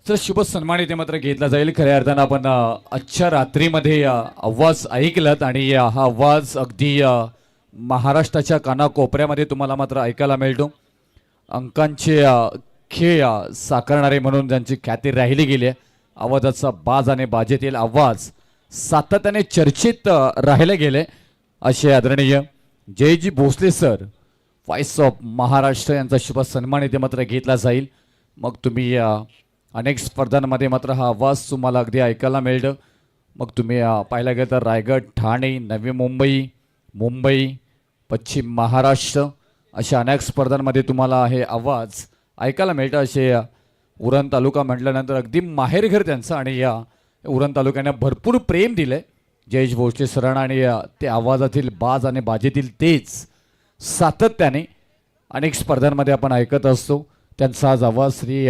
तर शुभ सन्मान इथे मात्र घेतला जाईल. खऱ्या अर्थानं आपण आजच्या रात्रीमध्ये आवाज ऐकलात आणि हा आवाज अगदी महाराष्ट्राच्या कानाकोपऱ्यामध्ये तुम्हाला मात्र ऐकायला मिळतो. अंकांचे खेळ साकारणारे म्हणून ज्यांची ख्याती राहिली गेली आहे. आवाजाचा बाज आणि बाजेतील आवाज सातत्याने चर्चेत राहिले गेले असे आदरणीय Jayji Bhosale sir voice of Maharashtra यांचा शुभ सन्मान इथे मात्र घेतला जाईल. मग तुम्ही अनेक स्पर्धांमध्ये मात्र हा आवाज तुम्हाला अगदी ऐकायला मिळतं. मग तुम्ही पाहायला गेलं तर रायगड, ठाणे, नवी मुंबई, मुंबई, पश्चिम महाराष्ट्र अशा अनेक स्पर्धांमध्ये तुम्हाला हे आवाज ऐकायला मिळतं. असे उरण तालुका म्हटल्यानंतर अगदी माहेरघर त्यांचं आणि या उरण तालुक्याने भरपूर प्रेम दिलंय जयेश भोसले सरांना आणि ते आवाजातील बाज आणि बाजेतील तेज सातत्याने अनेक स्पर्धांमध्ये आपण ऐकत असतो. त्यांचा आज आवाज श्री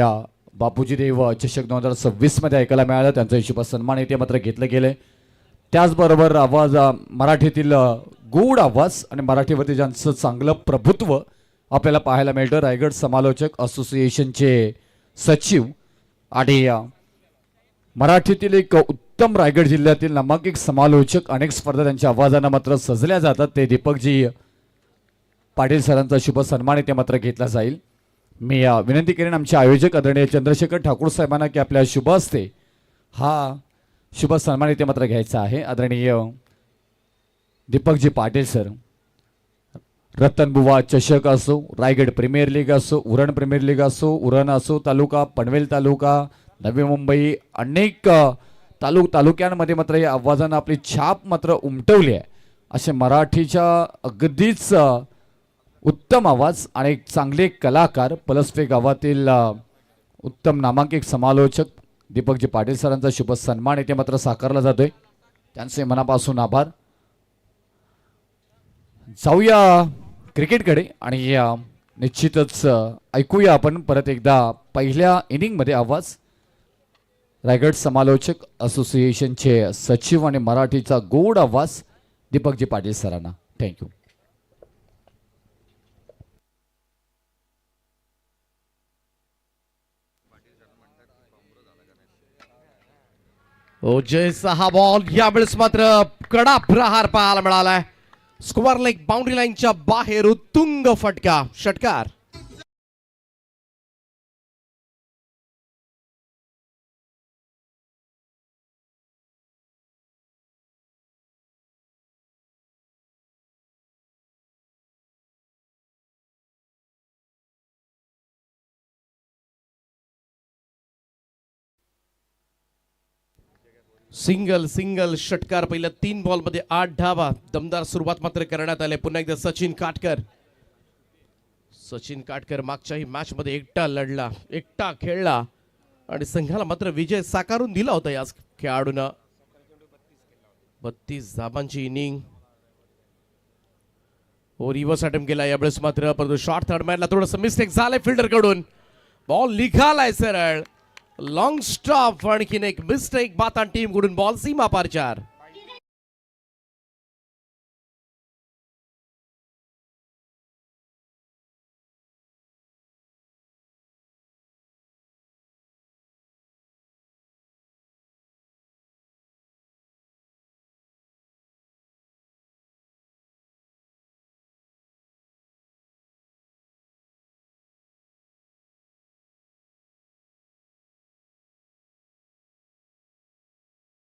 बापूजी देव चषक 2026 मध्ये ऐकायला मिळाला. त्यांचा शुभ सन्मान इथे मात्र घेतलं गेलंय. त्याचबरोबर आवाज मराठीतील गोड आवाज आणि मराठीवरती ज्यांचं चांगलं प्रभुत्व आपल्याला पाहायला मिळतं. रायगड समालोचक असोसिएशनचे सचिव आणि मराठीतील एक उत्तम रायगड जिल्ह्यातील नामांकित समालोचक अनेक स्पर्धा त्यांच्या आवाजानं मात्र सजल्या जातात. ते दीपकजी पाटील सरांचा शुभ सन्मान इथे मात्र घेतला जाईल. मी विनंती करेन आमचे आयोजक आदरणीय चंद्रशेखर ठाकूर साहेबांना की आपल्या शुभ हस्ते हा शुभ सन्मान इथे मात्र घ्यायचा आहे. आदरणीय दीपकजी पाटील सर, रतनबुवा चषक असो, रायगड प्रीमियर लीग असो, उरण प्रीमियर लीग असो, उरण असो तालुका, पनवेल तालुका, नवी मुंबई, अनेक तालुक्यांमध्ये मात्र या आवाजानं आपली छाप मात्र उमटवली आहे. असे मराठीच्या अगदीच उत्तम आवाज आणि एक चांगले कलाकार पलसपे गावातील उत्तम नामांकित समालोचक दीपकजी पाटील सरांचा शुभ सन्मान इथे मात्र साकारला जातोय. त्यांचे मनापासून आभार. जाऊया क्रिकेटकडे आणि निश्चितच ऐकूया आपण परत एकदा पहिल्या इनिंगमध्ये आवाज रायगड समालोचक असोसिएशनचे सचिव आणि मराठीचा गोड आवाज दीपकजी पाटील सरांना. थँक्यू. ओजेचा हा बॉल यावेळेस मात्र कडा प्रहार पाहायला मिळालाय. स्क्वेअर लेग बाउंड्री लाईनच्या बाहेर उत्तुंग फटका, षटकार. सिंगल सिंगल षटकार. पहिल्या 3 बॉल मध्ये 8 धावा. दमदार सुरुवात मात्र करण्यात आली. पुन्हा एकदा सचिन काटकर. सचिन काटकर मागच्याही मॅच मध्ये एकटा लढला, एकटा खेळला आणि संघाला मात्र विजय साकारून दिला होता या खेळाडूनं. 32 धाबांची इनिंग. रिव्हर्स अटेम्प्ट केला यावेळेस मात्र, परंतु शॉर्ट थर्ड मॅनला थोडंसं मिस्टेक झालंय फिल्डर कडून. बॉल निघालाय सरळ. Long stop. आणखीन एक मिस्टेक बातान टीम कडून. बॉल सीमा पार 4.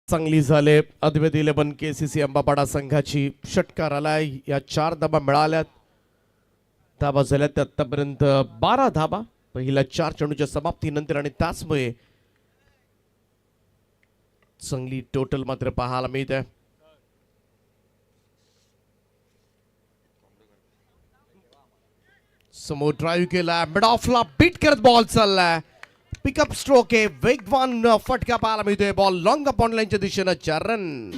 चांगली झाले. अद्वैत 11 केसीसी अंबापाडा संघाची. षटकार आलाय. या 4 धाबा मिळाल्यात. धाबा झाल्यात आतापर्यंत 12 धाबा पहिल्या 4 चेंडूच्या समाप्तीनंतर आणि त्याचमुळे चांगली टोटल मात्र पाहायला मिळत आहे. समोर ड्राईव्ह केला. मिड ऑफला बीट करत बॉल चाललाय. पिकअप स्ट्रोक आहे. वेगवान फटका पाहायला मिळतोय. बॉल लॉंग अपॉन लाईनच्या दिशेनं 4 रन.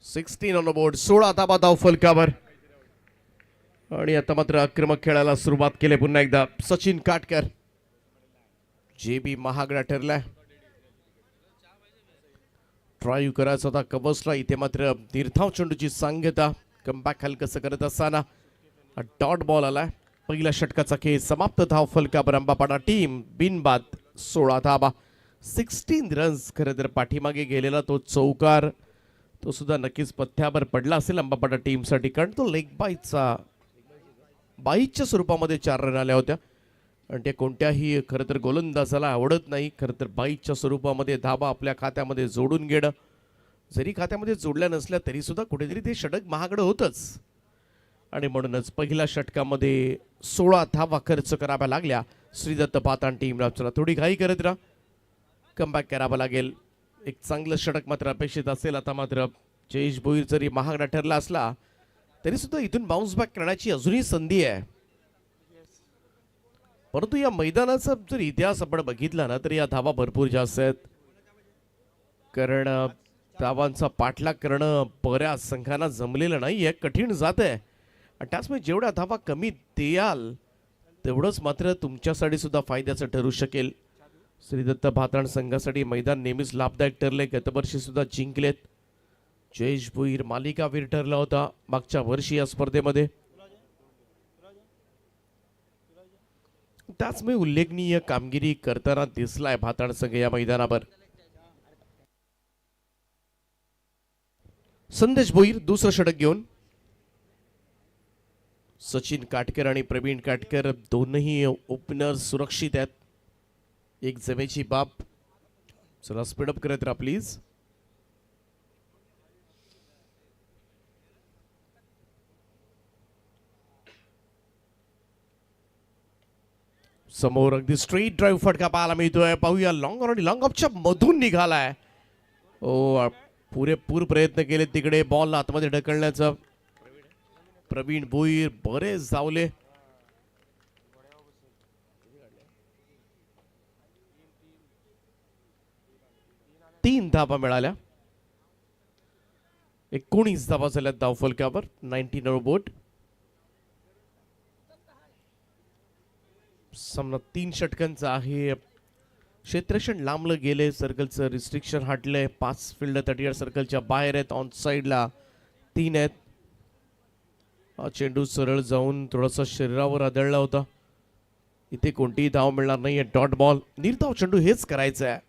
16 on board. 16 धाबा धाव फलकावर. आणि आता मात्र आक्रमक खेळायला सुरुवात केली पुन्हा एकदा सचिन काटकर. जे बी महागडा ठरलाय. ड्राईव्ह करायचा होता कबसला. इथे मात्र तीर्थाव चेंडूची सांगता. कमबॅक हलकस करत असताना डॉट बॉल आलाय. पहिल्या षटकाचा खेळ समाप्त. धाव फलकावर अंबापाडा टीम बिनबाद. 16 धाबा 16 रन्स. खरं तर पाठीमागे गेलेला तो चौकार तो सुद्धा नक्कीच पथ्यावर पडला असेल अंबापाडा टीमसाठी, कारण तो लेग बाईच्या स्वरूपामध्ये 4 रन आल्या होत्या आणि ते कोणत्याही खरं तर गोलंदाजाला आवडत नाही. खरं तर बाईच्या स्वरूपामध्ये धाबा आपल्या खात्यामध्ये जोडून घेणं, जरी खात्यामध्ये जोडल्या नसल्या तरी सुद्धा कुठेतरी ते षटक महागडं होतंच. आणि म्हणूनच पहिल्या षटकामध्ये 16 धावा खर्च कराव्या लागल्या श्रीदत्त पातान टीमला. चला थोडी घाई करत राहा, कमबॅक करावं लागेल. एक चांगलं षटक मात्र अपेक्षित असेल. आता मात्र जयेश भोईर जरी महागडा ठरला असला तरी सुद्धा इथून बाउन्स बॅक करण्याची अजूनही संधी आहे. परंतु या मैदानाचा जर इतिहास आपण बघितला ना तर या धावा भरपूर जास्त आहेत, कारण धावांचा पाठलाग करणं बऱ्याच संघांना जमलेलं नाही आहे, कठीण जात आहे. आणि त्याचमुळे जेवढ्या धावा कमी द्याल तेवढंच मात्र तुमच्यासाठी सुद्धा फायद्याचं ठरू शकेल. श्रीदत्त भाताण संघासाठी मैदान नेहमीच लाभदायक ठरले. गतवर्षी सुद्धा जिंकलेत. जयेश भोईर मालिकावीर ठरला होता मागच्या वर्षी या स्पर्धेमध्ये. त्याचमुळे उल्लेखनीय कामगिरी करताना दिसलाय भाताण संघ या मैदानावर. संदेश भोईर दुसरं षटक घेऊन. सचिन काटकर आणि प्रवीण काटकर दोनही ओपनर सुरक्षित आहेत. एक जमेची बाब. चला स्पीडअप करत राहा प्लीज. समोर अगदी स्ट्रेट ड्राईव्ह फटका पाहायला मिळतोय. पाहूया लॉंग आणि लॉंग ऑफच्या मधून निघालाय. ओ पुरेपूर प्रयत्न केले तिकडे बॉल आतमध्ये ढकलण्याचा. प्रवीण भोईर बरेच धावले. तीन धाबा मिळाल्या. 19 धाबा झाल्या धाव फलकावर. 19 बोट. सामना 3 षटकांचा आहे. क्षेत्ररक्षण लांबलं गेले. सर्कलचं रिस्ट्रिक्शन हटलंय. 5 फील्ड 30 सर्कलच्या बाहेर आहेत. ऑन साईडला 3 आहेत. हा चेंडू सरळ जाऊन थोडासा शरीरावर आदळला होता. इथे कोणतीही धाव मिळणार नाहीये. Dot ball. निर्धाव चेंडू हेच करायचं आहे.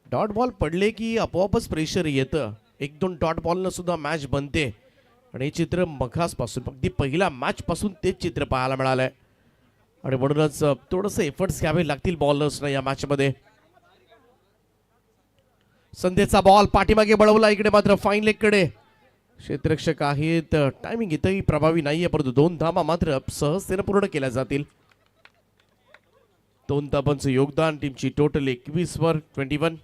डॉट बॉल पडले की आपोआपच प्रेशर येतं. 1-2 डॉट बॉलनं सुद्धा मॅच बनते. आणि हे चित्र मघासपासून अगदी पहिल्या मॅच पासून तेच चित्र पाहायला मिळालंय. आणि म्हणूनच थोडंसं एफर्ट्स घ्यावे लागतील बॉलर्सना या मॅच मध्ये. संदेशचा बॉल पाठीमागे बळवला. इकडे मात्र फाईन लेग कडे क्षेत्ररक्षक आहेत. टायमिंग इथंही प्रभावी नाहीये, परंतु 2 धावा मात्र सहजतेने पूर्ण केल्या जातील. 2 धाबांचं योगदान. टीमची टोटल 21 वर 21.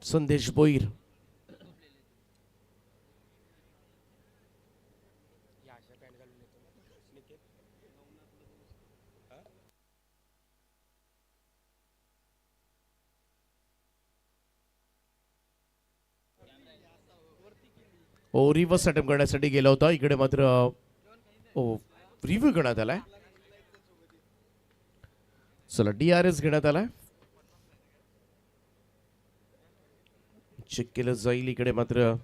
संदेश भोईर. रिव्हर्स अटेम्प्ट करण्यासाठी गेला होता. इकडे मात्र रिव्ह्यू घेण्यात आलाय. चला DRS घेण्यात आलाय. चेक केलं जाईल. इकडे मात्र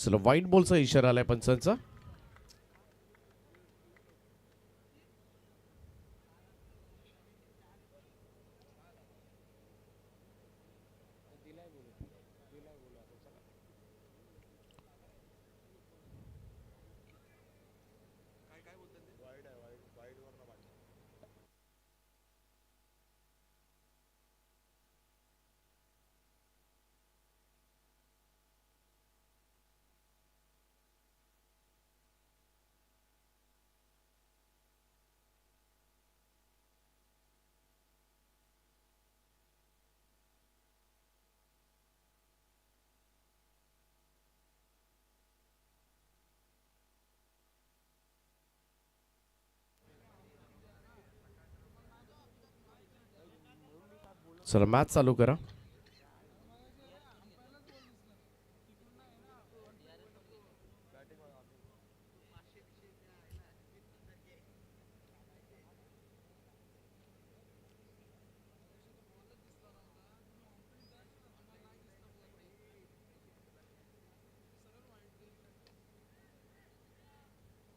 चला व्हाईट बॉलचा इशारा आलाय पंचांचा. चला मॅच चालू करा.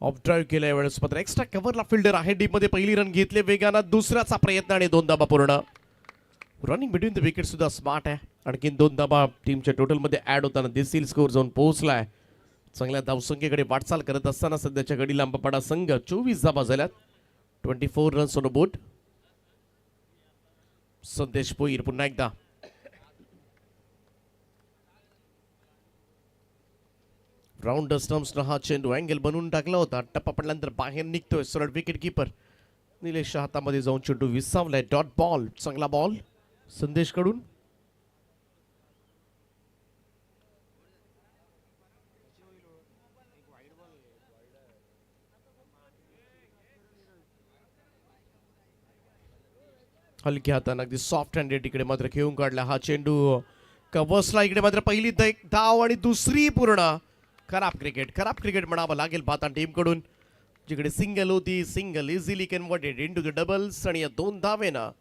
ऑफ ड्राईव्ह केला यावेळेस मात्र एक्स्ट्रा कव्हरला फिल्डर आहे. डीप मध्ये पहिली रन घेतले वेगानं, दुसऱ्याचा प्रयत्न आणि 2 धाबा पूर्ण. रनिंग बिटवीन द विकेट सुद्धा स्मार्ट आहे. आणखीन 2 धाबा टीमच्या टोटल मध्ये ऍड होताना दिसतील. स्कोर जाऊन पोहोचलाय. चांगल्या धावसंख्येकडे वाटचाल करत असताना सध्याच्या घडीला आंबापाडा संघ 24 धाबा झाल्यात. 24 रन्स ऑन बोर्ड. संदेश भोईर पुन्हा एकदा राऊंड स्टम्प्सनं हा चेंडू अँगल बनवून टाकला होता. टप्पा पडल्यानंतर बाहेर निघतोय. सरळ विकेट किपर निलेशच्या हातामध्ये जाऊन चेंडू विसावलाय. Dot ball. चांगला बॉल संदेश कडून. हलक्या हाताने अगदी सॉफ्ट हँडेड इकडे मात्र खेळून काढला हा चेंडू. कव्हर्सला इकडे मात्र पहिली धाव आणि दुसरी पूर्ण. खराब क्रिकेट म्हणावं लागेल पाहता टीम कडून. जिकडे सिंगल होती, single easily converted into the doubles आणि या 2 धावेनं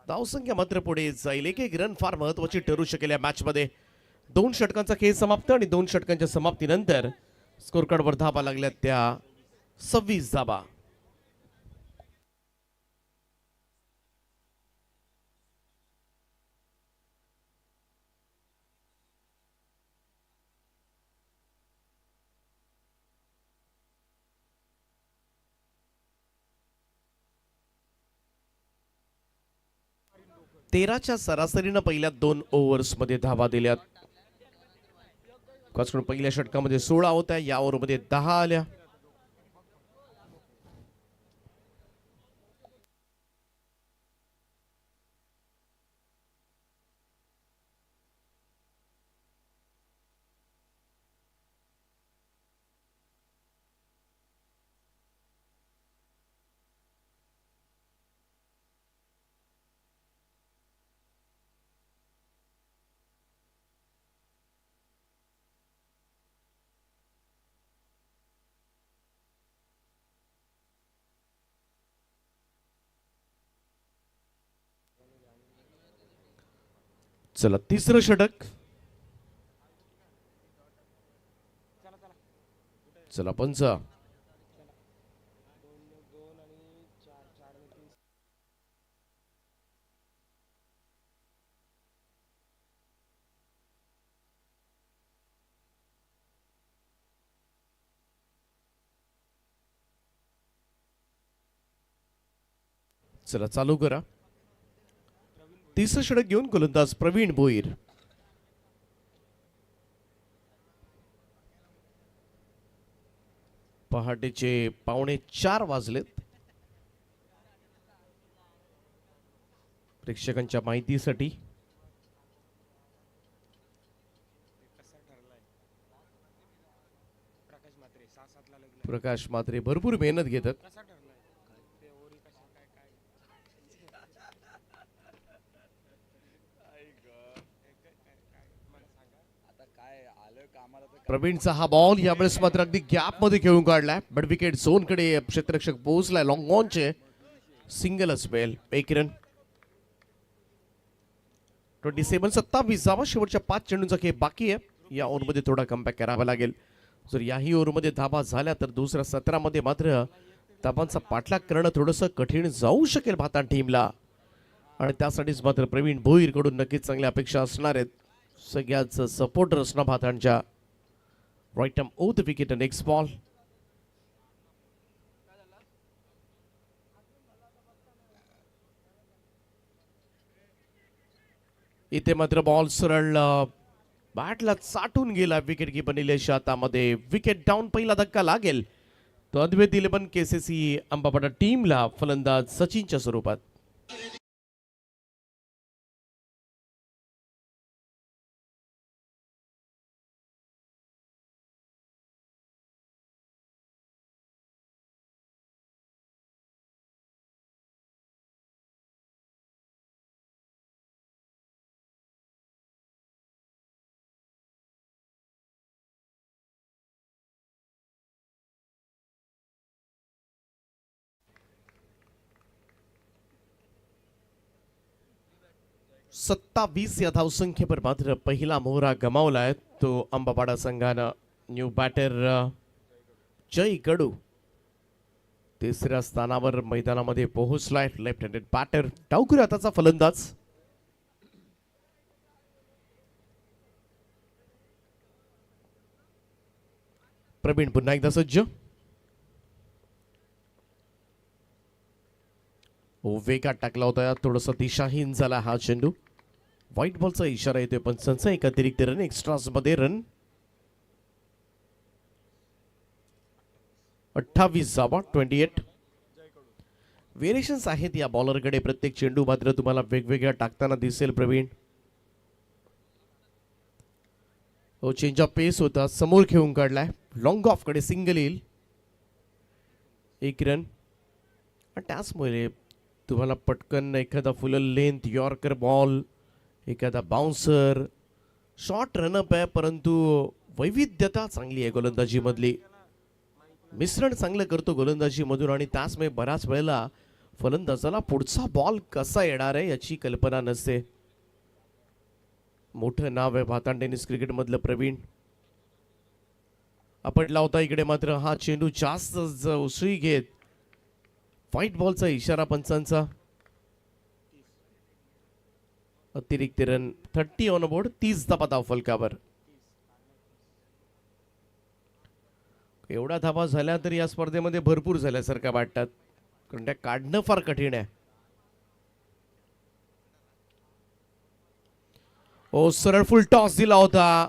धावसंख्या मात्र पुढे जाईल. एक रन फार महत्वाची ठरू शकेल या मॅच मध्ये. 2 षटकांचा खेळ समाप्त आणि 2 षटकांच्या समाप्तीनंतर स्कोर कार्डवर धाबा लागल्यात त्या 26 धाबा. तेराच्या सरासरीनं पहिल्या 2 ओव्हर्स मध्ये धावा दिल्यात. पहिल्या षटकामध्ये 16 होत्या. या ओव्हर मध्ये 10 आल्या. चला तिसरं षटक. चला पंच. चला चालू करा. तिसरं षटक घेऊन गोलंदाज प्रवीण भोईर. पहाटेचे 3:45 वाजलेत. प्रेक्षकांच्या माहितीसाठी प्रकाश मात्रे भरपूर मेहनत घेतात. प्रवीणचा हा बॉल यावेळेस मात्र अगदी गॅप मध्ये खेळून काढलाय. बट विकेट झोन कडे क्षेत्ररक्षक पोहोचलाय. लॉंग ऑनचे सिंगलच बेल. 1 रन. 27 27 शेवटच्या 5 चेंडूंचा खेळ बाकी आहे. या ओव्हरमध्ये थोडा कमबॅक करावा लागेल. जर याही ओव्हरमध्ये धाबा झाल्या तर दुसऱ्या 17 मात्र धाबांचा पाठलाग करणं थोडंसं कठीण जाऊ शकेल भातान टीमला. आणि त्यासाठीच मात्र प्रवीण भोईर कडून नक्कीच चांगल्या अपेक्षा असणार आहेत. सगळ्याच सपोर्टर असणार भातांच्या. Right arm over the wicket next ball. इथे मात्र बॉल सरळ बॅटला चाटून गेला विकेट कीपर निलेश हातामध्ये. Wicket down. पहिला धक्का लागेल तो अद्वैत 11 केसीसी अंबापाडा टीमला फलंदाज सचिनच्या स्वरूपात. सत्तावीस या धावसंख्येवर मात्र पहिला मोहरा गमावलाय तो अंबापाडा संघानं. न्यू बॅटर जय कडू तिसऱ्या स्थानावर मैदानामध्ये पोहोचलाय. लेफ्ट हँडेड बॅटर डावखुरी हाताचा फलंदाज. प्रवीण पुन्हा एकदा सज्ज. वेगात टाकला होता. थोडासा दिशाहीन झाला हा चेंडू. व्हाईट बॉलचा इशारा येतोय पंचांचा. एक अतिरिक्त रन एक्स्ट्राज मध्ये रन. 28 धावा 28. व्हेरिएशन्स आहेत या बॉलरकडे. प्रत्येक चेंडू मात्र तुम्हाला वेगवेगळ्या टाकताना दिसेल प्रवीण. चेंज ऑफ पेस होता. समोर खेळून काढलाय. लॉंग ऑफ कडे सिंगल येईल. 1 रन. आणि त्याचमुळे तुम्हाला पटकन एखादा फुल लेंथ यॉर्कर बॉल, एखादा बाउन्सर, शॉर्ट रनअप आहे, परंतु वैविध्यता चांगली आहे गोलंदाजी मधली. मिश्रण चांगलं करतो गोलंदाजी मधून. आणि त्याचमुळे बऱ्याच वेळेला फलंदाजाला पुढचा बॉल कसा येणार आहे याची कल्पना नसते. मोठं नाव आहे भातान टेनिस क्रिकेट मधलं प्रवीण. आपटला होता इकडे मात्र हा चेंडू जास्त उसळी घेत. व्हाईट बॉलचा इशारा पंचांचा. अतिरिक्त रन 30 ऑन बोर्ड. 30 धाबा धाव फलकावर. एवढ्या धाबा झाल्या तर या स्पर्धेमध्ये भरपूर झाल्यासारख्या वाटतात, कारण त्या काढणं फार कठीण आहे. ओ सरळ फुल टॉस दिला होता.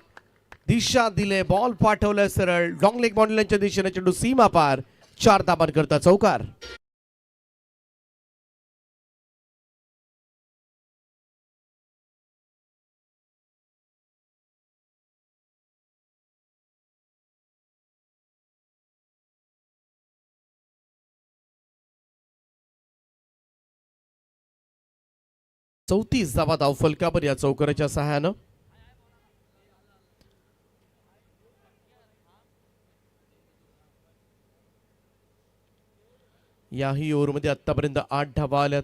दिशा दिले. बॉल पाठवलाय सरळ लॉंग लेग बाउंड्रीच्या दिशेने. चेंडू सीमा पार. 4 धाबांकरता चौकार. चौतीस धावा धाव फलकावर या चौकाराच्या सहाय्यानं. याही ओव्हरमध्ये आतापर्यंत 8 धावा आल्यात.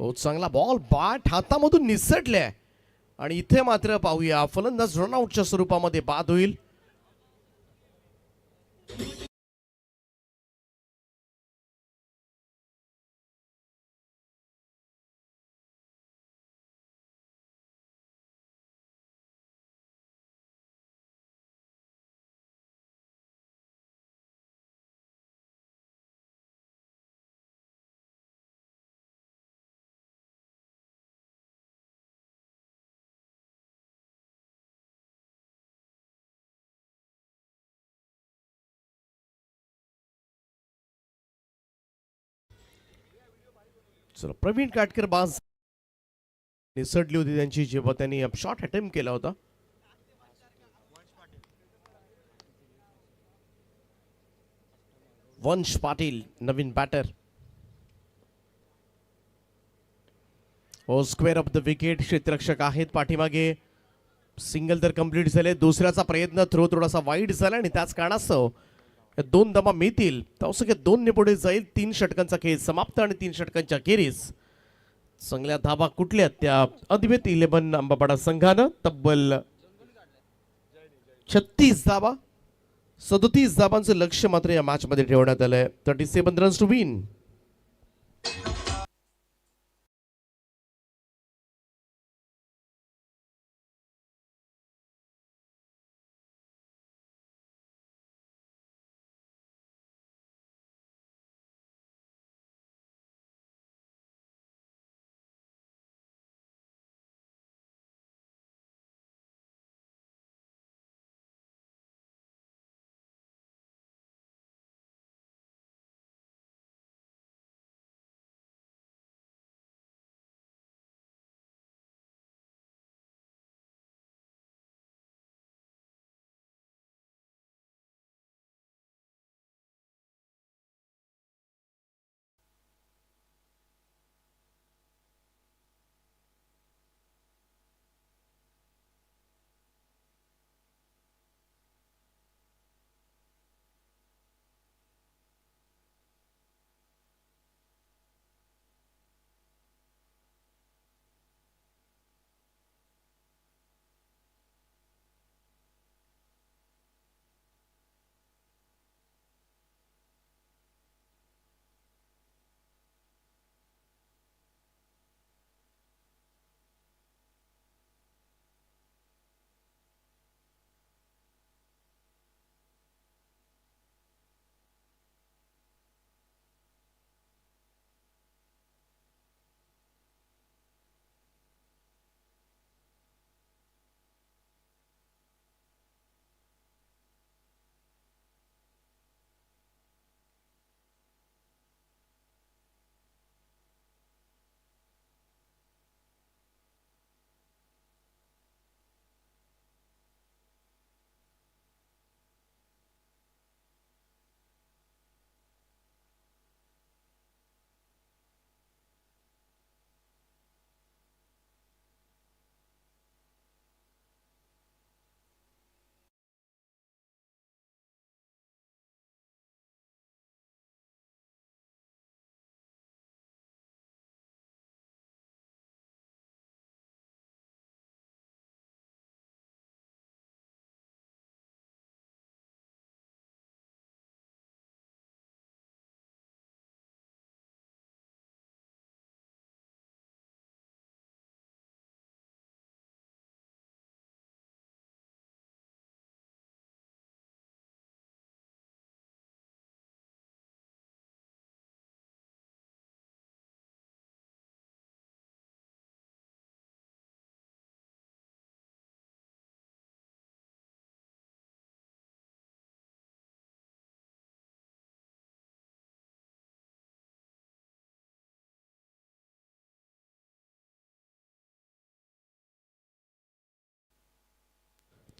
चांगला बॉल बॅट हातामधून निसटले. आणि इथे मात्र पाहूया फलंदाज रनआउटच्या स्वरूपामध्ये बाद होईल. चला प्रवीण काटकर बाज निसटली होती त्यांची जेव्हा त्यांनी शॉट अटेम्प्ट केला होता. वंश पाटील नवीन batter. Square of the wicket. क्षेत्ररक्षक आहेत पाठीमागे. सिंगल तर कंप्लीट झाले. दुसऱ्याचा प्रयत्न थ्रो थोडासा वाईड झाला आणि त्याच कारणास्तव या 2 धावा मिळतील तर सगळ्या 2 ने पुढे जाईल. 3 षटकांचा खेळ समाप्त आणि 3 षटकांच्या अखेरीस चांगल्या धावा कुठल्या त्या अद्वैत 11 आंबापाडा संघानं तब्बल 36 धावा 37 धावांचं लक्ष्य मात्र या मॅच मध्ये ठेवण्यात आलंय. 37 रन्स टू विन.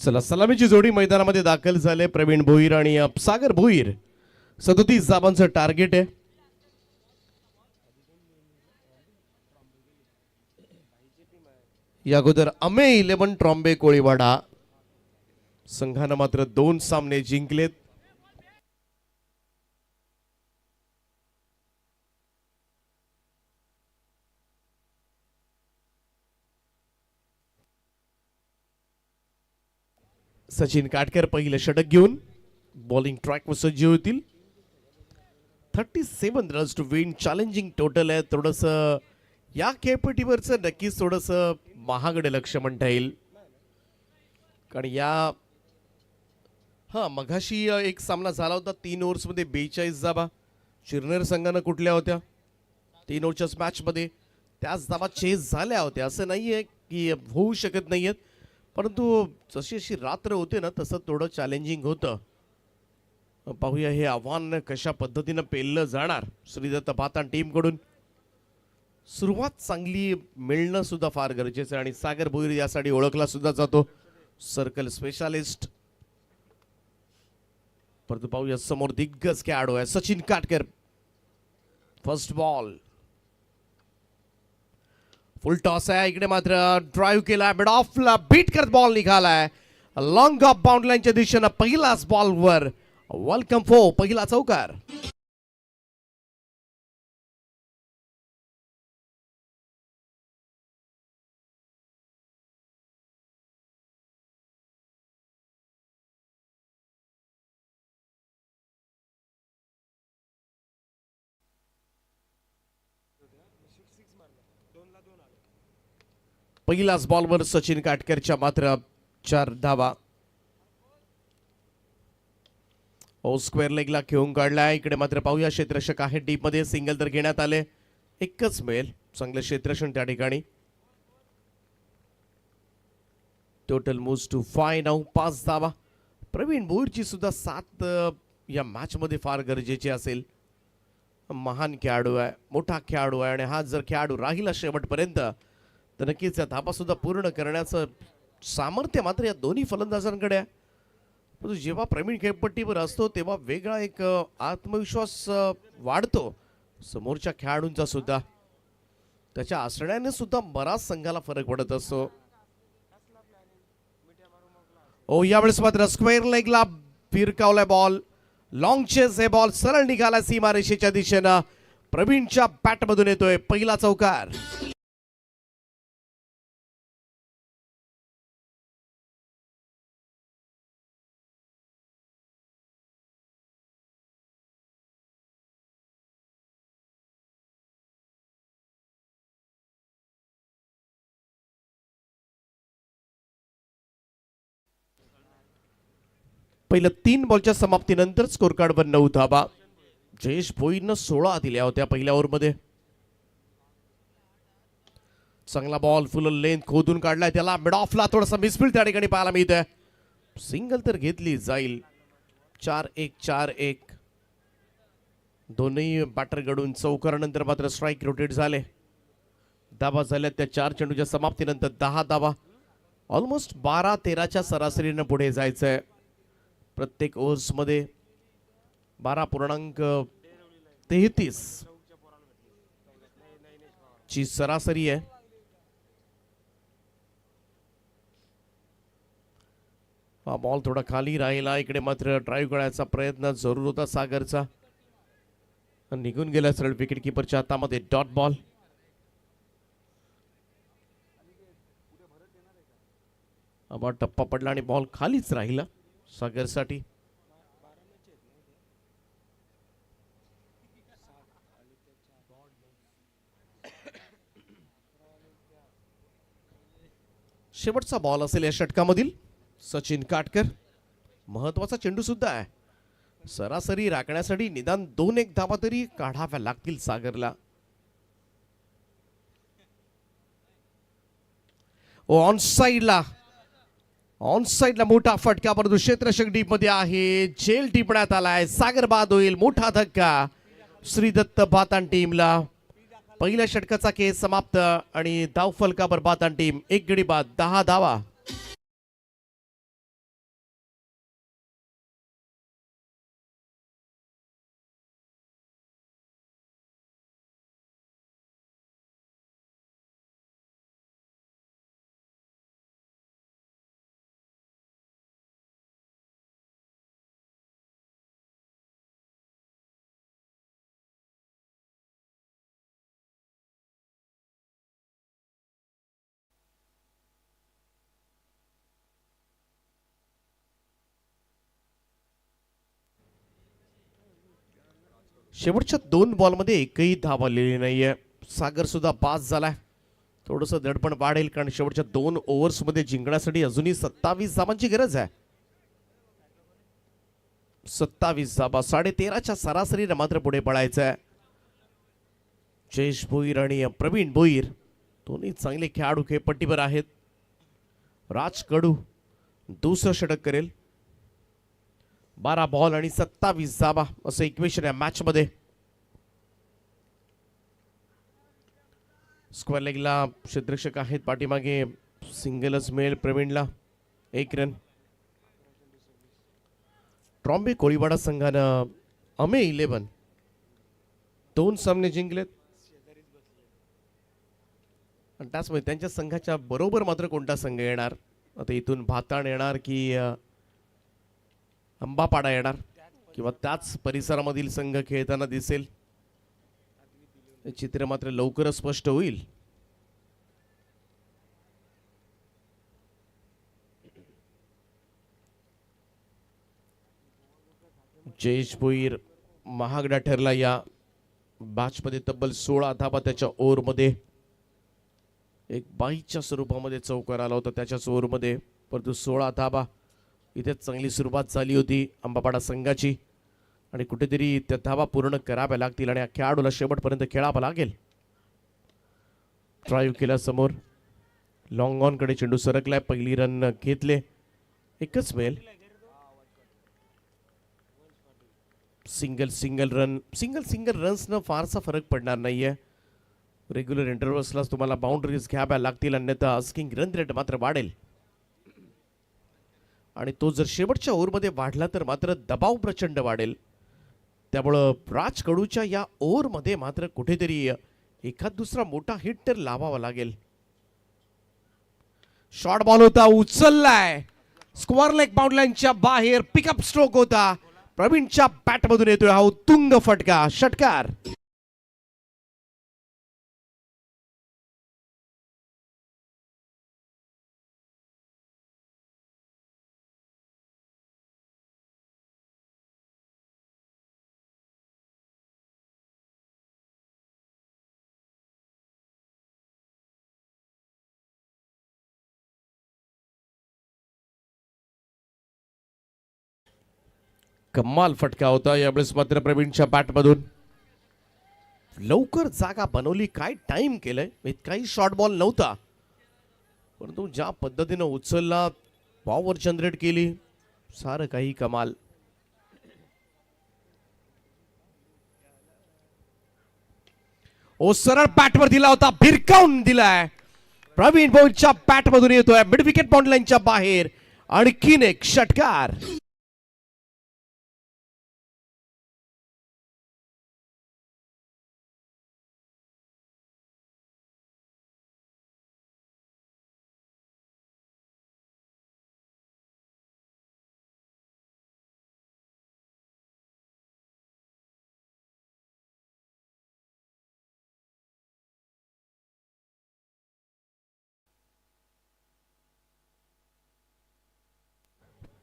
चला सलामीची जोडी मैदानामध्ये दाखल झाले. प्रवीण भोईर आणि सागर भोईर. 37 धावांचं टार्गेट आहे. या अगोदर अमे 11 ट्रॉम्बे कोळीवाडा संघानं मात्र 2 सामने जिंकलेत. सचिन काटकर पहिलं षटक घेऊन बॉलिंग ट्रॅकवर सज्ज होतील. 37 runs to win. Challenging total आहे. थोडस या खेळपट्टीवरचं नक्कीच थोडस महागडे लक्ष म्हणता येईल. कारण या मगाशी एक सामना झाला होता 3 ओव्हर्स मध्ये 42 धावा. चिरनेर संघानं कुठल्या होत्या 3 ओव्हरच्याच मॅच मध्ये त्याच धावा चेस झाल्या होत्या. असं नाहीये की होऊ शकत नाहीयेत, परंतु जशी अशी रात्र होते ना तसं थोडं चॅलेंजिंग होतं. पाहूया हे आव्हान कशा पद्धतीनं पेललं जाणार. श्रीदत्त पातान टीम कडून सुरुवात चांगली मिळणं सुद्धा फार गरजेचं आहे आणि सागर भोईर यासाठी ओळखला सुद्धा जातो, सर्कल स्पेशालिस्ट. परंतु पाहूया समोर दिग्गज खेळाडू आहे सचिन काटकर. फर्स्ट बॉल फुल टॉस आहे. इकडे मात्र ड्राईव्ह केला, मिड ऑफला बीट करत बॉल निघालाय. लॉंग ऑफ बाउंड्री लाईनच्या दिशेनं पहिलाच बॉलवर वेलकम फो पहिला चौकार. पहिलाच बॉलवर सचिन काटकरच्या मात्र 4 धावा. स्क्वेअर लेगला खेळून काढलाय. इकडे मात्र पाहूया क्षेत्ररक्षक आहे डीप मध्ये. सिंगल तर घेण्यात आले. एकच मिळेल. चांगलं क्षेत्ररक्षण त्या ठिकाणी. Total moves to 5 now. 5 धावा. प्रवीण भोईरची सुद्धा 7 या मॅच मध्ये फार गरजेची असेल. महान खेळाडू आहे, मोठा खेळाडू आहे आणि हा जर खेळाडू राहिला शेवटपर्यंत तर नक्कीच या धाबा सुद्धा पूर्ण करण्याचं सामर्थ्य मात्र या दोन्ही फलंदाजांकडे आहे. परंतु जेव्हा प्रवीण खेळपट्टीवर असतो तेव्हा वेगळा एक आत्मविश्वास वाढतो समोरच्या खेळाडूंचा सुद्धा. त्याच्या आसण्याने सुद्धा बराच संघाला फरक पडत असतो. यावेळेस मात्र स्क्वेअर लेगला फिरकावलाय बॉल. Long chase. हे बॉल सरळ निघाला सीमारेषेच्या दिशेनं. प्रवीणच्या बॅटमधून येतोय पहिला चौकार. पहिल्या 3 बॉलच्या समाप्तीनंतर स्कोर कार्डवर 9 धाबा. जयेश भोईरनं 16 दिल्या होत्या पहिल्या ओव्हरमध्ये. चांगला बॉल फुल लेंथ खोदून काढलाय. त्याला मिड ऑफला थोडासा मिसफील्ड त्या ठिकाणी पाहायला मिळतंय. सिंगल तर घेतली जाईल. 4-1 4-1. दोन्ही बॅटर कडून चौकारानंतर मात्र स्ट्राईक रोटेट झाले. धाबा झाल्या त्या 4 चेंडूच्या समाप्तीनंतर 10 धाबा. ऑलमोस्ट 12-13च्या सरासरीनं पुढे जायचंय. प्रत्येक ओव्हर्स मध्ये 12.33 ची सरासरी आहे. हा बॉल थोडा खाली राहिला. इकडे मात्र ड्राईव्ह करायचा प्रयत्न जरूर होता सागरचा. निघून गेला सरळ विकेट किपरच्या हातामध्ये. Dot ball. टप्पा पडला आणि बॉल खालीच राहिला सागरसाठी. शेवटचा बॉल असेल या षटकामधील. सचिन काटकर. महत्वाचा चेंडू सुद्धा आहे. सरासरी राखण्यासाठी निदान 2-1 धावा तरी काढाव्या लागतील सागरला. ऑन साइडला मोठा फटका. परंतु क्षेत्ररक्षक डीप मध्ये आहे. झेल टिपण्यात आलाय. सागर बाद होईल. मोठा धक्का श्रीदत्त बातान टीमला. पहिल्या षटकाचा खेळ समाप्त आणि धाव फलकावर बातान टीम 1 गडी बाद. 10 धावा. शेवटच्या 2 बॉलमध्ये एकही धाव आलेली नाहीये. सागर सुद्धा पास झालाय. थोडस दडपण वाढेल कारण शेवटच्या 2 ओव्हर्स मध्ये जिंकण्यासाठी अजूनही 27 धावांची गरज आहे. 27 धावा. 13.5च्या सरासरीने मात्र पुढे पळायचं आहे. जयेश भोईर आणि प्रवीण भोईर दोन्ही चांगले खेळाडू खेळपट्टीवर आहेत. राज कडू दुसरं षटक करेल. 12 बॉल आणि 27 धावा असं इक्वेशन आहे मॅच मध्ये. स्क्वेअर लेगला क्षेत्ररक्षक आहेत पाठीमागे. सिंगलच मिळेल प्रवीणला. 1 रन. ट्रॉम्बे कोळीवाडा संघानं अमे 11 2 सामने जिंकलेत. आणि त्याचमुळे त्यांच्या संघाच्या बरोबर मात्र कोणता संघ येणार. आता इथून भाताण येणार की अंबापाडा येणार. किंवा त्याच परिसरामधील संघ खेळताना दिसेल हे चित्र मात्र लवकरच स्पष्ट होईल. जयेश भोईर महागडा ठरला या मॅचमध्ये. तब्बल 16 धाबा त्याच्या ओव्हरमध्ये. एक बाईच्या स्वरूपामध्ये चौकार आला होता त्याच्याच ओव्हरमध्ये, परंतु 16 धाबा. इथे चांगली सुरुवात झाली होती अंबापाडा संघाची आणि कुठेतरी त्या धाबा पूर्ण कराव्या लागतील आणि खेळाडूला शेवटपर्यंत खेळावं लागेल. ड्राईव्ह केला समोर, लॉंग ऑन कडे चेंडू सरकलाय. पहिली रन घेतले, एकच मिळेल. सिंगल रन्स न फारसा फरक पडणार नाहीये. रेग्युलर इंटरव्हल्सलाच तुम्हाला बाउंड्रीज घ्याव्या लागतील, अन्यथा आस्किंग रन रेट मात्र वाढेल. आणि तो जर शेवटच्या ओव्हरमध्ये वाढला तर मात्र दबाव प्रचंड वाढेल. त्यामुळं राज कडूच्या या ओव्हरमध्ये मात्र कुठेतरी एखाद दुसरा मोठा हिट तर लावावा लागेल. शॉर्ट बॉल होता, उचललाय. स्क्वेअर लेग बाउंड्रीच्या बाहेर पिकअप स्ट्रोक होता. प्रवीणच्या बॅटमधून येतोय हा उत्तुंग फटका, षटकार. कमाल फटका होता यावेळेस मात्र प्रवीणच्या बॅटमधून. लवकर जागा बनवली, काय टाइम केलंय. इतकाही शॉर्ट बॉल नव्हता, परंतु ज्या पद्धतीनं उचलला, पॉवर जनरेट केली, सारं काही कमाल. ओ सरळ बॅटवर दिला होता, भिरकावून दिलाय. प्रवीण भोईरच्या बॅटमधून येतोय मिड विकेट बाउंड्री लाईनच्या बाहेर. आणखीन एक षटकार.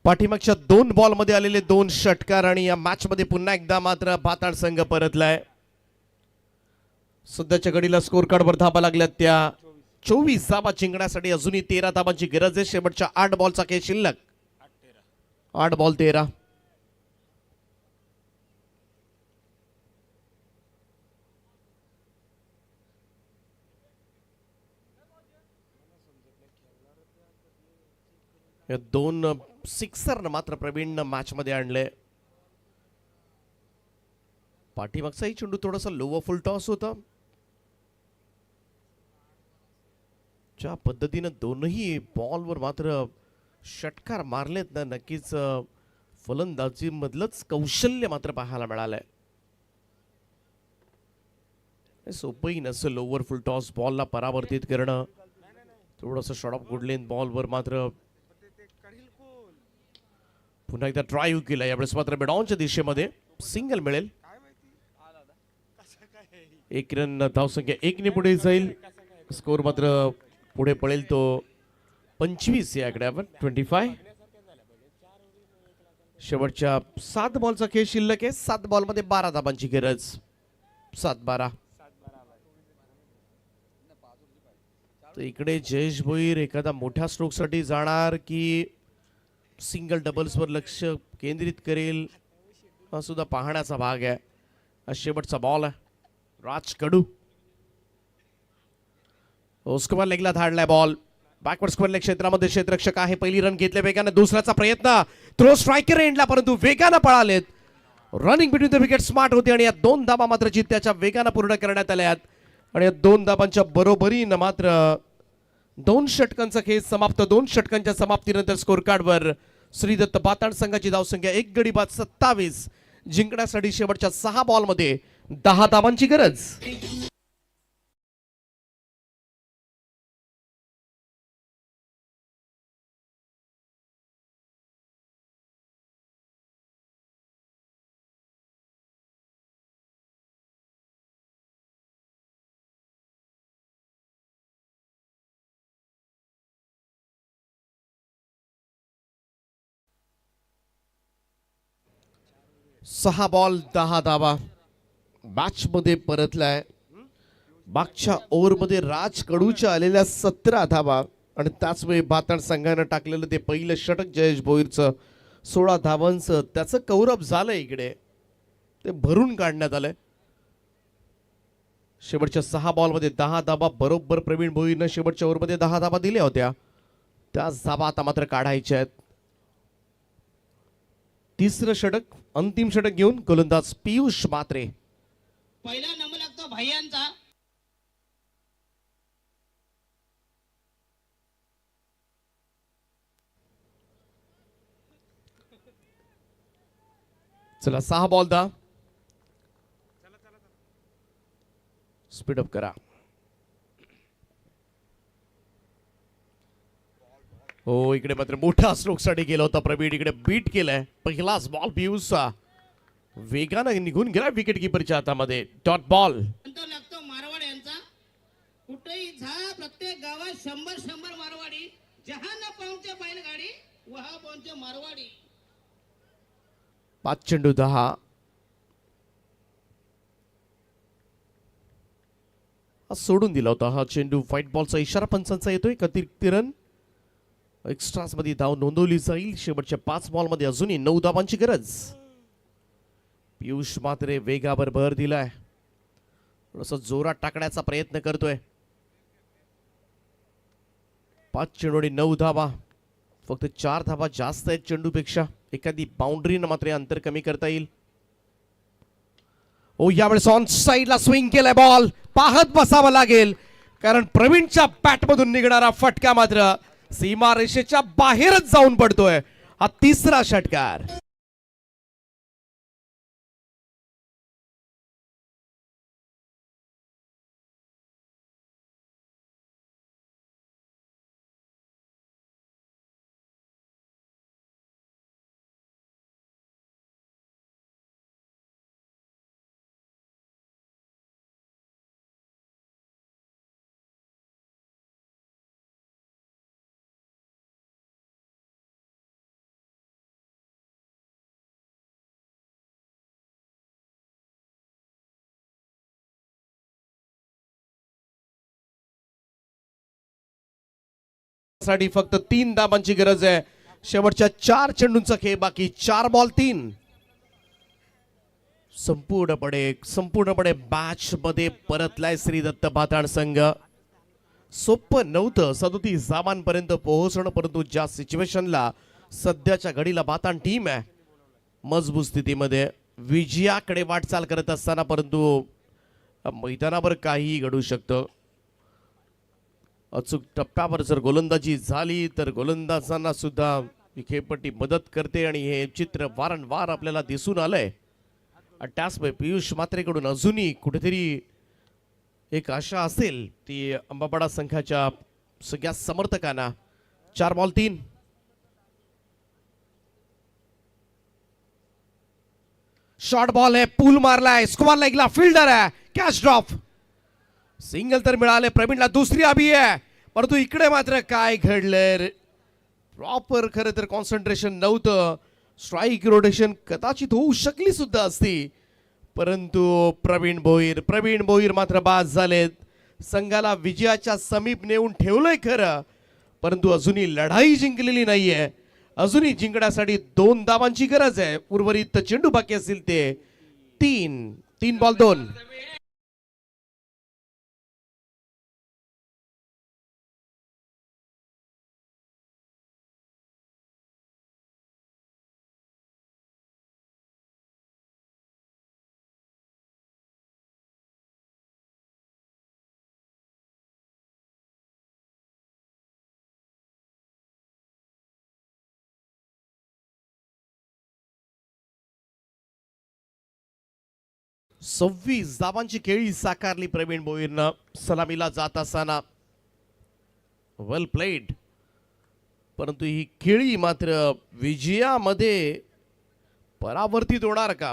पाठीमागच्या 2 बॉलमध्ये आलेले 2 षटकार आणि या मॅच मध्ये पुन्हा एकदा मात्र भाताड संघ परतलाय. सध्याच्या घडीला स्कोर कार्डवर धाबा लागल्यात त्या 24 धाबा जिंकण्यासाठी अजूनही 13 धाबांची गरज आहे. शेवटच्या 8 बॉलचा खेळ शिल्लक. 8 बॉल 13. या 2 सिक्सर मात्र प्रवीण मॅच मध्ये आणले. पाठीमागचाही चेंडू थोडासा लोवर फुल टॉस होता. ज्या पद्धतीनं दोनही बॉलवर मात्र षटकार मारलेत ना, नक्कीच फलंदाजी मधलंच कौशल्य मात्र पाहायला मिळालंय. सोपंही नसतं लोवर फुल टॉस बॉलला परावर्तित करणं. थोडंसं शॉर्ट ऑफ गुडलेन बॉलवर मात्र पुन्हा एकदा ड्राईव्ह केला. यावेळेस मात्र मिडॉनच्या दिशेमध्ये सिंगल मिळेल. 1 रन धावसंख्या 1 ने पुढे जाईल. स्कोर मात्र पुढे पळेल तो 25 या आकड्यावर 25. शेवटच्या 7 बॉलचा खेळ शिल्लक आहे. 7 बॉलमध्ये 12 धाबांची गरज. 7-12. तर इकडे जयेश भोईर एखादा मोठ्या स्ट्रोक साठी जाणार की सिंगल डबल्स वर लक्ष केंद्रित करेल, हा सुद्धा पाहण्याचा भाग आहे. हा शेवटचा बॉल आहे. राज कडू स्क्वेअर लेगला धाडलाय बॉल. बॅकवर्ड स्क्वेअर लेग क्षेत्रामध्ये क्षेत्ररक्षक आहे. पहिली रन घेतले वेगाने. दुसऱ्याचा प्रयत्न, थ्रो स्ट्रायकर एंडला, परंतु वेगाने पळालेत. Running between the wicket smart होते आणि या 2 धाबा मात्र चित्त्याच्या वेगाने पूर्ण करण्यात आल्यात. आणि या 2 धाबांच्या बरोबरीनं मात्र 2 षटकांचा खेळ समाप्त. 2 षटकांच्या समाप्तीनंतर स्कोर कार्डवर श्रीदत्त भाताड संघाची धावसंख्या 1 गडी बाद 27. जिंकण्यासाठी शेवटच्या 6 बॉलमध्ये 10 धाबांची गरज. 6 बॉल 10 धावा मॅच मध्ये परतलाय. मागच्या ओव्हरमध्ये राज कडूच्या आलेल्या 17 धावा आणि त्याचवेळी भाताड संघानं टाकलेलं ते पहिलं षटक जयेश भोईरचं 16 धावांचं त्याचं कौरव झालंय. इकडे ते भरून काढण्यात आलंय. शेवटच्या 6 बॉलमध्ये 10 धावा बरोबर प्रवीण भोईरनं शेवटच्या ओव्हरमध्ये 10 धावा दिल्या होत्या. त्याच धावा आता मात्र काढायच्या आहेत. तिसरं षटक अंतिम षटक घेऊन गोलंदाज पियुष म्हात्रे. पहिला नंबर लागतो भैयांचा. चला 6 बॉल 10. स्पीडअप करा. हो इकडे मात्र मोठा स्ट्रोक साठी गेला होता प्रवीण. इकडे बीट केलाय. पहिलाच बॉल पियुषचा वेगानं निघून गेला विकेट किपरच्या हातामध्ये. Dot ball. तो लागतो मारवाड यांचा. कुठेही जा प्रत्येक गावात 100 मारवाडी. जहां न पहुंचे बैलगाडी वहां पहुंचे मारवाडी. 5 चेंडू 10. सोडून दिला होता हा चेंडू. व्हाईट बॉलचा इशारा पंचांचा येतोय. अतिरिक्त रन एक्स्ट्रास मध्ये धाव नोंदवली जाईल. शेवटच्या 5 बॉल मध्ये अजूनही 9 धावांची गरज. पियुष म्हात्रे वेगावर भर दिलाय. थोडंसं जोरात टाकण्याचा प्रयत्न करतोय. 5 चेंडू आणि 9 धावा. फक्त 4 धावा जास्त आहेत चेंडूपेक्षा. एखादी बाउंड्रीनं मात्र अंतर कमी करता येईल. ओ यावेळेस ऑन साइडला स्विंग केलाय बॉल. पाहत बसावं लागेल कारण प्रवीणच्या बॅटमधून निघणारा फटका मात्र सीमा रेषेच्या बाहेरच जाऊन पडतोय. हा तिसरा षटकार. साठी फक्त 3 धावांची गरज आहे. शेवटच्या 4 चेंडूंचा खेळ बाकी. 4 बॉल 3. संपूर्णपणे मॅच मध्ये परतलाय श्रीदत्त भाताड संघ. सोपं नव्हतं 37 धावांपर्यंत पोहोचणं. परंतु ज्या सिच्युएशनला सध्याच्या घडीला भाताड टीम आहे मजबूत स्थितीमध्ये विजयाकडे वाटचाल करत असताना परंतु मैदानावर काहीही घडू शकतं. अचूक टप्प्यावर जर गोलंदाजी झाली तर गोलंदाजांना सुद्धा ही खेळपट्टी मदत करते आणि हे चित्र वारंवार आपल्याला दिसून आलंय. त्याचमुळे पियुष म्हात्रेकडून अजूनही कुठेतरी एक आशा असेल ती अंबापाडा संघाच्या सगळ्या समर्थकांना. 4 बॉल 3. शॉर्ट बॉल आहे. पूल मारलाय. स्क्वेअर लेगला फिल्डर आहे. Catch drop. सिंगल तर मिळाले. प्रवीणला दुसरी हवी आहे. परंतु इकडे मात्र काय घडलंय. प्रॉपर खरं तर कॉन्सन्ट्रेशन नव्हतं. स्ट्राईक रोटेशन कदाचित होऊ शकली सुद्धा असती परंतु प्रवीण भोईर मात्र बाद झालेत. संघाला विजयाच्या समीप नेऊन ठेवलंय खरं परंतु अजूनही लढाई जिंकलेली नाहीये. अजूनही जिंकण्यासाठी 2 धावांची गरज आहे. उर्वरित चेंडू बाकी असतील ते 3 बॉल 2. सव्वीस धावांची खेळी साकारली प्रवीण भोईरनं. सलामीला जात असताना वेल प्लेड परंतु ही खेळी मात्र विजयामध्ये परावर्तित होणार का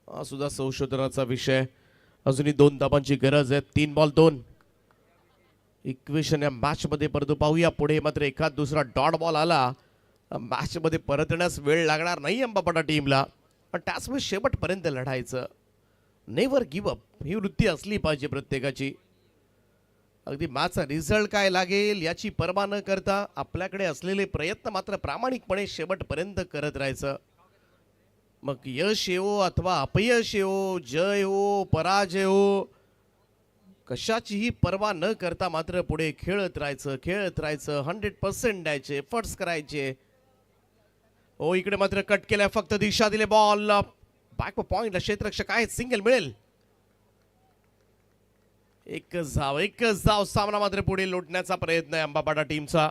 हा सुद्धा संशोधनाचा विषय. अजूनही 2 धावांची गरज आहे. 3 बॉल 2. इक्वेशन या मॅच मध्ये परंतु पाहूया पुढे मात्र एखाद दुसरा डॉट बॉल आला मॅच मध्ये परतण्यास वेळ लागणार नाही अंबापाडा टीमला. पण त्याचमुळे शेवटपर्यंत लढायचं, नेव्हर गिव्ह अप ही वृत्ती असली पाहिजे प्रत्येकाची. अगदी मॅचचा रिझल्ट काय लागेल याची पर्वा न करता आपल्याकडे असलेले प्रयत्न मात्र प्रामाणिकपणे शेवटपर्यंत करत राहायचं. मग यश येवो अथवा अपयश येवो, जय हो पराजय हो, कशाचीही पर्वा न करता मात्र पुढे खेळत राहायचं, 100% द्यायचे, एफर्ट्स करायचे. हो इकडे मात्र कट केलाय, फक्त दिशा दिले, बॉल बॅक पॉइंटला क्षेत्ररक्षक आहेत, सिंगल मिळेल. एकच धाव सामना मात्र पुढे लोटण्याचा प्रयत्न आहे अंबापाडा टीमचा.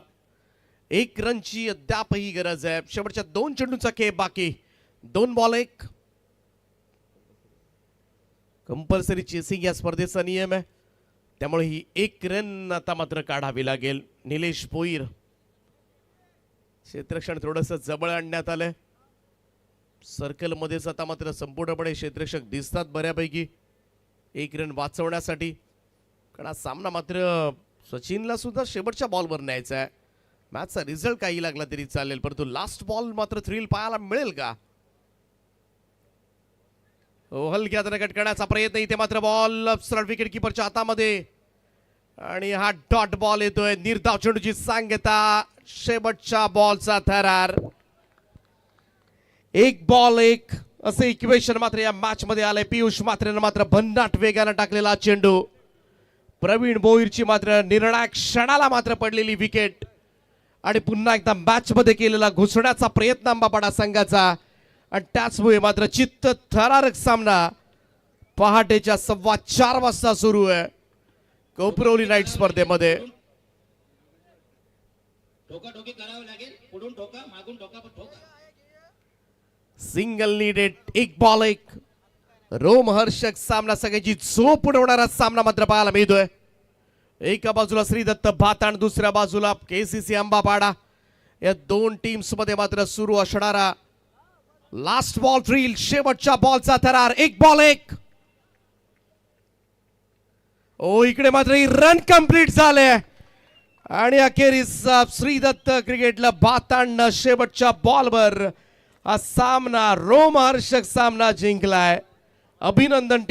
1 रनची अद्यापही गरज आहे. शेवटच्या 2 चेंडूचा खेळ बाकी, 2 बॉल 1. कंपल्सरी चेसिंग या स्पर्धेचा नियम आहे, त्यामुळे ही 1 रन आता मात्र काढावी लागेल. निलेश पोईर, क्षेत्ररक्षण थोडंसं जवळ आणण्यात आलंय. सर्कल मध्येच आता मात्र संपूर्णपणे क्षेत्ररक्षक दिसतात बऱ्यापैकी 1 रन वाचवण्यासाठी. कारण हा सामना मात्र सचिनला सुद्धा शेवटच्या बॉलवर न्यायचा आहे. मॅचचा रिझल्ट काही लागला तरी चालेल, परंतु लास्ट बॉल मात्र थ्रिल पाहायला मिळेल का? हलक्या कट करण्याचा प्रयत्न, इथे मात्र बॉल सरळ विकेट किपरच्या हातामध्ये आणि हा डॉट बॉल येतोय. निर्धाव चेंडूची सांगता, शेवटच्या बॉलचा थरार. 1 बॉल 1 असे इक्वेशन मात्र या मॅच मध्ये आलंय. पियुष मात्रेनं मात्र भन्नाट वेगानं टाकलेला चेंडू, प्रवीण भोईरची मात्र निर्णायक क्षणाला मात्र पडलेली विकेट आणि पुन्हा एकदा मॅच मध्ये केलेला घुसण्याचा प्रयत्न अंबापाडा संघाचा. आणि त्याचमुळे मात्र चित्त थरारक सामना पहाटेच्या 4:15 वाजता सुरू आहे कोपरोली नाईट स्पर्धेमध्ये. ठोकाठोकी करावं लागेल, पुढून ठोका, मागून ठोका, पण ठोका. Single needed, 1 ball 1. रोमहर्षक सामना, सगळ्यांची झोप उडवणारा सामना मात्र पाहायला मिळतोय. एका बाजूला श्रीदत्त भाताण, दुसऱ्या बाजूला केसीसी अंबापाडा. या 2 टीम्स मध्ये मात्र सुरू असणारा लास्ट बॉल थ्रिल, शेवटच्या बॉलचा थरार. 1 बॉल 1. ओ इकडे मात्र रन कंप्लीट झाले आणि अखेरीस श्रीदत्त क्रिकेटला भाताण शेवटच्या बॉलवर हा सामना रोमहर्षक सामना जिंकलाय. अभिनंदन टीम.